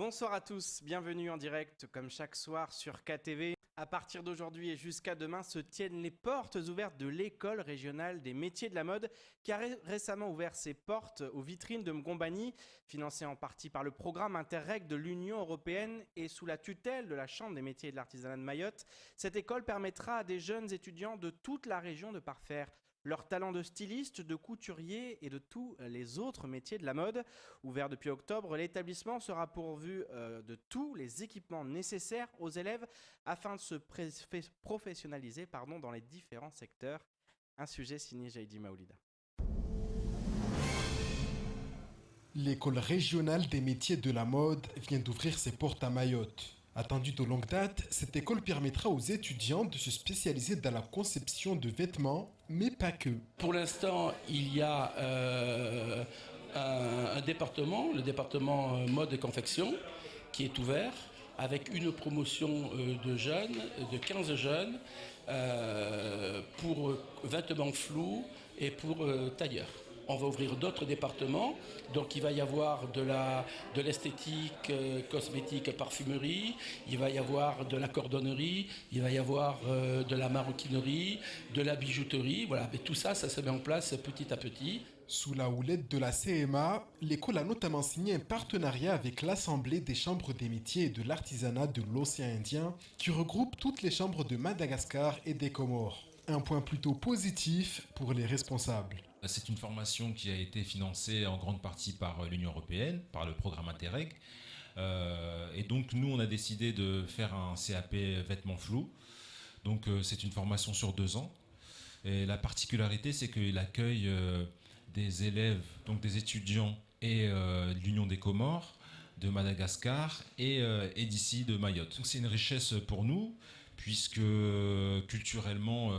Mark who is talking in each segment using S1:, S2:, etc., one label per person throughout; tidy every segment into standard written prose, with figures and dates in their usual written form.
S1: Bonsoir à tous, bienvenue en direct comme chaque soir sur KTV. À partir d'aujourd'hui et jusqu'à demain se tiennent les portes ouvertes de l'école régionale des métiers de la mode qui a récemment ouvert ses portes aux vitrines de Mgombani, financée en partie par le programme Interreg de l'Union européenne et sous la tutelle de la Chambre des métiers et de l'artisanat de Mayotte. Cette école permettra à des jeunes étudiants de toute la région de parfaire leur talent de styliste, de couturier et de tous les autres métiers de la mode. Ouvert depuis octobre, l'établissement sera pourvu de tous les équipements nécessaires aux élèves afin de se professionnaliser dans les différents secteurs. Un sujet signé Jaidi Maoulida.
S2: L'école régionale des métiers de la mode vient d'ouvrir ses portes à Mayotte. Attendue de longue date, cette école permettra aux étudiants de se spécialiser dans la conception de vêtements, mais pas que.
S3: Pour l'instant, il y a un département, le département mode et confection, qui est ouvert avec une promotion de jeunes, de 15 jeunes, pour vêtements flous et pour tailleurs. On va ouvrir d'autres départements, donc il va y avoir de l'esthétique, cosmétique, parfumerie, il va y avoir de la cordonnerie, il va y avoir de la maroquinerie, de la bijouterie, voilà. Et tout ça, ça se met en place petit à petit.
S2: Sous la houlette de la CMA, l'école a notamment signé un partenariat avec l'Assemblée des chambres des métiers et de l'artisanat de l'océan Indien, qui regroupe toutes les chambres de Madagascar et des Comores. Un point plutôt positif pour les responsables.
S4: C'est une formation qui a été financée en grande partie par l'Union européenne, par le programme Interreg. Et donc nous, on a décidé de faire un CAP vêtements flous. Donc c'est une formation sur 2 ans. Et la particularité, c'est qu'il accueille des élèves, donc des étudiants et de l'Union des Comores, de Madagascar et d'ici de Mayotte. Donc c'est une richesse pour nous, puisque culturellement,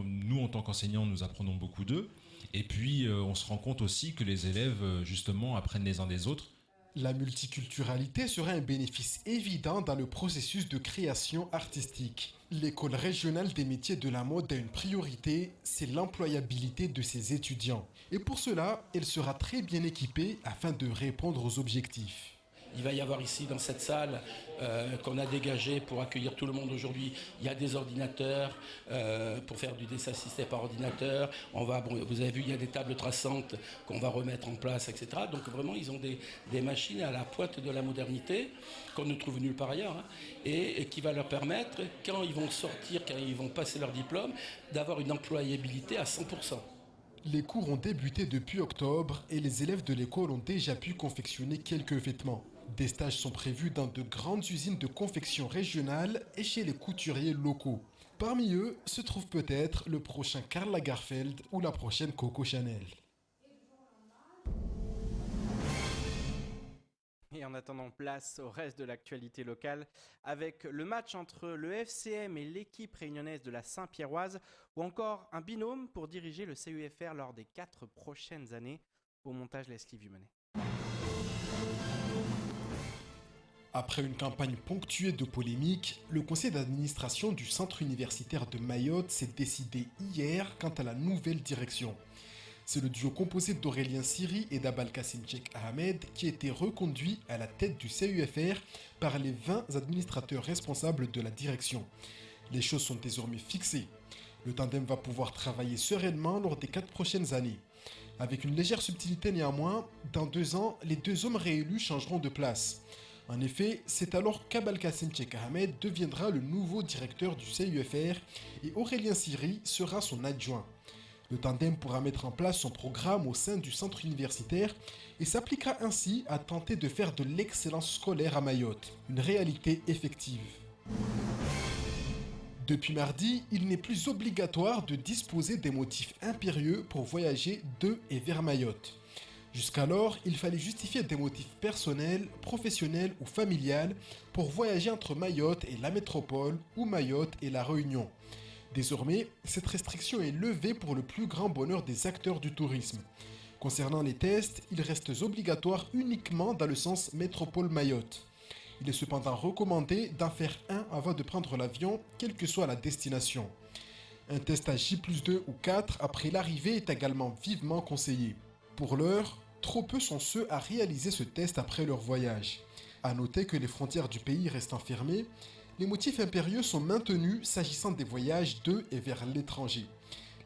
S4: nous en tant qu'enseignants, nous apprenons beaucoup d'eux. Et puis on se rend compte aussi que les élèves, justement, apprennent les uns des autres.
S2: La multiculturalité sera un bénéfice évident dans le processus de création artistique. L'école régionale des métiers de la mode a une priorité, c'est l'employabilité de ses étudiants. Et pour cela, elle sera très bien équipée afin de répondre aux objectifs.
S3: Il va y avoir ici, dans cette salle qu'on a dégagée pour accueillir tout le monde aujourd'hui, il y a des ordinateurs pour faire du dessin assisté par ordinateur. Vous avez vu, il y a des tables traçantes qu'on va remettre en place, etc. Donc vraiment, ils ont des machines à la pointe de la modernité qu'on ne trouve nulle part ailleurs, et qui va leur permettre, quand ils vont sortir, quand ils vont passer leur diplôme, d'avoir une employabilité à 100%.
S2: Les cours ont débuté depuis octobre et les élèves de l'école ont déjà pu confectionner quelques vêtements. Des stages sont prévus dans de grandes usines de confection régionales et chez les couturiers locaux. Parmi eux se trouve peut-être le prochain Karl Lagerfeld ou la prochaine Coco Chanel.
S1: Et en attendant, place au reste de l'actualité locale avec le match entre le FCM et l'équipe réunionnaise de la Saint-Pierroise ou encore un binôme pour diriger le CUFR lors des 4 prochaines années. Au montage, Leslie Vumenet.
S2: Après une campagne ponctuée de polémiques, le conseil d'administration du centre universitaire de Mayotte s'est décidé hier quant à la nouvelle direction. C'est le duo composé d'Aurélien Siri et d'Abalkassim Cheikh Ahmed qui a été reconduit à la tête du CUFR par les 20 administrateurs responsables de la direction. Les choses sont désormais fixées. Le tandem va pouvoir travailler sereinement lors des 4 prochaines années. Avec une légère subtilité néanmoins, dans 2 ans, les 2 hommes réélus changeront de place. En effet, c'est alors qu'Abalkassim Cheikh Ahmed deviendra le nouveau directeur du CUFR et Aurélien Siri sera son adjoint. Le tandem pourra mettre en place son programme au sein du centre universitaire et s'appliquera ainsi à tenter de faire de l'excellence scolaire à Mayotte, une réalité effective. Depuis mardi, il n'est plus obligatoire de disposer des motifs impérieux pour voyager de et vers Mayotte. Jusqu'alors, il fallait justifier des motifs personnels, professionnels ou familiales pour voyager entre Mayotte et la métropole ou Mayotte et la Réunion. Désormais, cette restriction est levée pour le plus grand bonheur des acteurs du tourisme. Concernant les tests, ils restent obligatoires uniquement dans le sens métropole-Mayotte. Il est cependant recommandé d'en faire un avant de prendre l'avion, quelle que soit la destination. Un test à J+2 ou 4 après l'arrivée est également vivement conseillé. Pour l'heure, trop peu sont ceux à réaliser ce test après leur voyage. A noter que les frontières du pays restant fermées, les motifs impérieux sont maintenus s'agissant des voyages de et vers l'étranger.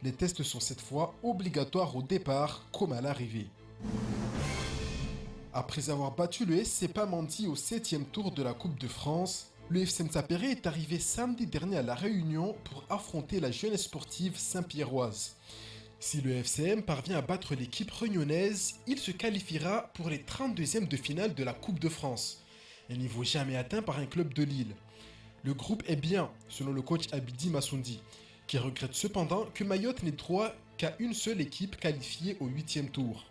S2: Les tests sont cette fois obligatoires au départ comme à l'arrivée. Après avoir battu le SC Pamandzi au 7e tour de la Coupe de France, le FC Nsapéré est arrivé samedi dernier à La Réunion pour affronter la jeunesse sportive saint-pierroise. Si le FCM parvient à battre l'équipe réunionnaise, il se qualifiera pour les 32e de finale de la Coupe de France, un niveau jamais atteint par un club de Lille. Le groupe est bien, selon le coach Abidi Massoundi, qui regrette cependant que Mayotte n'ait droit qu'à une seule équipe qualifiée au 8e tour.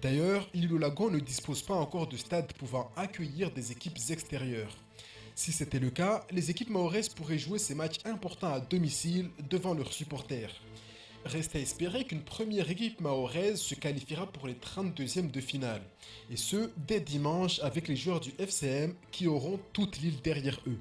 S2: D'ailleurs, l'île au Lagon ne dispose pas encore de stade pouvant accueillir des équipes extérieures. Si c'était le cas, les équipes mahoraises pourraient jouer ces matchs importants à domicile devant leurs supporters. Reste à espérer qu'une première équipe mahoraise se qualifiera pour les 32e de finale, et ce, dès dimanche avec les joueurs du FCM qui auront toute l'île derrière eux.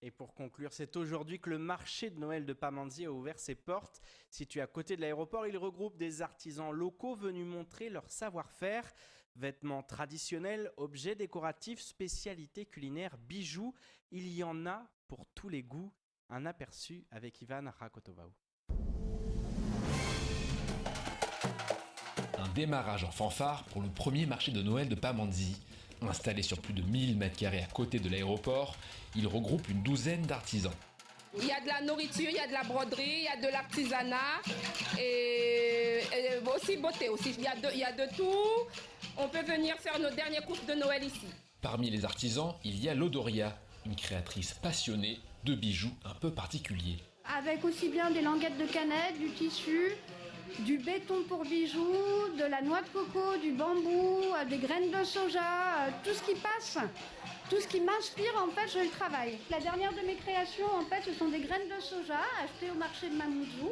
S1: Et pour conclure, c'est aujourd'hui que le marché de Noël de Pamandzi a ouvert ses portes. Situé à côté de l'aéroport, il regroupe des artisans locaux venus montrer leur savoir-faire. Vêtements traditionnels, objets décoratifs, spécialités culinaires, bijoux, il y en a pour tous les goûts. Un aperçu avec Ivan Rakotovau.
S5: Un démarrage en fanfare pour le premier marché de Noël de Pamandzi. Installé sur plus de 1000 m² à côté de l'aéroport, il regroupe une douzaine d'artisans.
S6: Il y a de la nourriture, il y a de la broderie, il y a de l'artisanat et aussi beauté aussi. Il y a de tout. On peut venir faire nos dernières courses de Noël ici.
S5: Parmi les artisans, il y a Lodoria, une créatrice passionnée de bijoux un peu particuliers.
S7: Avec aussi bien des languettes de canette, du tissu, du béton pour bijoux, de la noix de coco, du bambou, des graines de soja, tout ce qui passe, tout ce qui m'inspire, en fait, je le travaille. La dernière de mes créations, en fait, ce sont des graines de soja achetées au marché de Mamoudzou,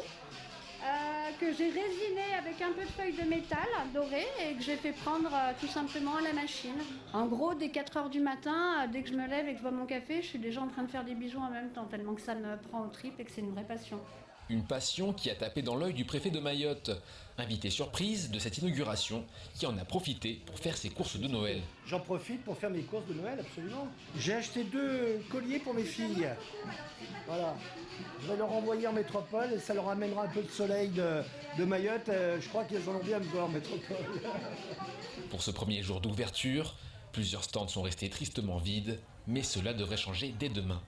S7: que j'ai résinées avec un peu de feuilles de métal dorées et que j'ai fait prendre tout simplement à la machine. En gros, dès 4h du matin, dès que je me lève et que je bois mon café, je suis déjà en train de faire des bijoux en même temps, tellement que ça me prend aux tripes et que c'est une vraie passion.
S5: Une passion qui a tapé dans l'œil du préfet de Mayotte, invité surprise de cette inauguration, qui en a profité pour faire ses courses de Noël.
S8: J'en profite pour faire mes courses de Noël, absolument. J'ai acheté 2 colliers pour mes filles. Voilà. Je vais leur envoyer en métropole et ça leur amènera un peu de soleil de Mayotte. Je crois qu'ils en ont bien besoin en métropole.
S5: Pour ce premier jour d'ouverture, plusieurs stands sont restés tristement vides, mais cela devrait changer dès demain.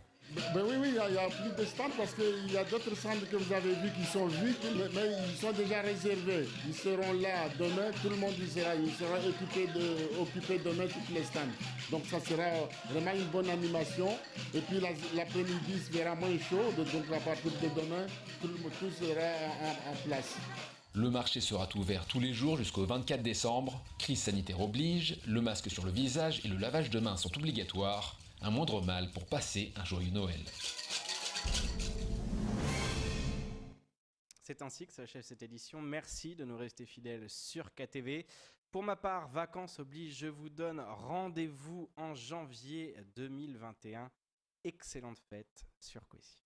S9: Ben oui, il y a plus de stands parce qu'il y a d'autres stands que vous avez vus qui sont vides, mais ils sont déjà réservés. Ils seront là demain, tout le monde il sera occupé demain tous les stands. Donc ça sera vraiment une bonne animation. Et puis l'après-midi se verra moins chaud, donc à partir de demain, tout sera en place.
S5: Le marché sera ouvert tous les jours jusqu'au 24 décembre. Crise sanitaire oblige, le masque sur le visage et le lavage de mains sont obligatoires. Un moindre mal pour passer un joyeux Noël.
S1: C'est ainsi que s'achève cette édition. Merci de nous rester fidèles sur KTV. Pour ma part, vacances oblige, je vous donne rendez-vous en janvier 2021. Excellente fête sur Kwesi.